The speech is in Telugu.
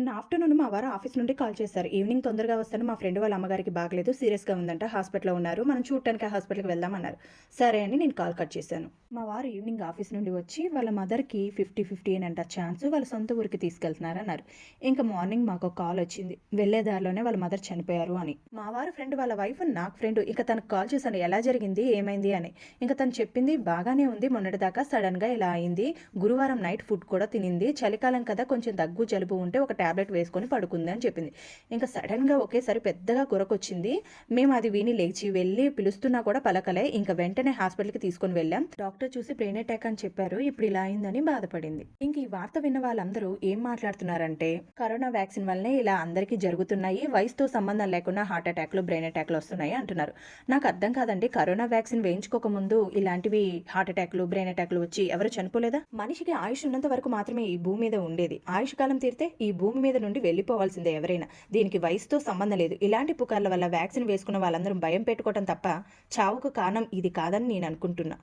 నిన్న ఆఫ్టర్‌నూన్ మా వారు ఆఫీస్ నుండి కాల్ చేశారు. ఈవినింగ్ తొందరగా వస్తాను. మా ఫ్రెండ్ వాళ్ళ అమ్మగారికి బాగలేదు. సీరియస్‌గా ఉందంట. హాస్పిటల్‌లో ఉన్నారు. మనం చూడటానికి ఆ హాస్పిటల్‌కి వెళ్దాం అన్నారు. సరే అని నేను కాల్ కట్ చేశాను. మా వారు ఈవినింగ్ ఆఫీస్ నుండి వచ్చి వాళ్ళ మదర్‌కి 50, 50 ఏనంట ఛాన్స్. వాళ్ళ సొంత ఊరికి తీసుకెళ్తున్నారన్నారు. ఇంకా మార్నింగ్ మాకు కాల్ వచ్చింది. వెళ్ళే దారిలోనే వాళ్ళ మదర్ చనిపోయారు అని. మా వారు ఫ్రెండ్ వాళ్ళ వైఫ్ నాకు ఫ్రెండ్. ఇక తనకు కాల్ చేశాను. ఎలా జరిగింది? ఏమైంది అని. ఇంక తను చెప్పింది బాగానే ఉంది. మొన్నటిదాకా సడెన్‌గా ఇలా అయింది. గురువారం నైట్ ఫుడ్ కూడా తినింది. చలికాలం కదా కొంచెం దగ్గు జలుబు ఉంటే ఒక టాబ్లెట్ వేసుకొని పడుకుంది అని చెప్పింది. ఇంకా సడన్‌గా ఒకేసారి పెద్దగా గురకొచ్చింది. మేము అది విని లేచి వెళ్ళి పిలుస్తున్నా కూడా పలకలే. ఇంక వెంటనే హాస్పిటల్‌కి తీసుకొని వెళ్ళాం. డాక్టర్ చూసి బ్రెయిన్ అటాక్ అని చెప్పారు. ఇప్పుడు ఇలా అయిందని బాధపడింది. ఇంక ఈ వార్త విన్న వాళ్ళందరూ ఏం మాట్లాడుతున్నారంటే కరోనా వ్యాక్సిన్ వల్లనే ఇలా అందరికీ జరుగుతున్నాయి. వయసుతో సంబంధం లేకుండా హార్ట్ అటాక్‌లు, బ్రెయిన్ అటాక్‌లు వస్తున్నాయి అంటున్నారు. నాకు అర్థం కాదండి. కరోనా వ్యాక్సిన్ వేయించుకోక ముందు ఇలాంటివి హార్ట్ అటాక్‌లు, బ్రెయిన్ అటాక్‌లు వచ్చి ఎవరు చనిపోలేదా? మనిషికి ఆయుష్ ఉన్నంత వరకు మాత్రమే ఈ భూమి మీద ఉండేది. ఆయుష్ కాలం తీరితే ఈ భూమి మీద నుండి వెళ్ళిపోవాల్సిందే ఎవరైనా. దీనికి వయసుతో సంబంధం లేదు. ఇలాంటి పుకార్ల వల్ల వ్యాక్సిన్ వేసుకున్న వాళ్ళందరూ భయం పెట్టుకోవటం తప్ప చావుకు కారణం ఇది కాదని నేను అనుకుంటున్నా.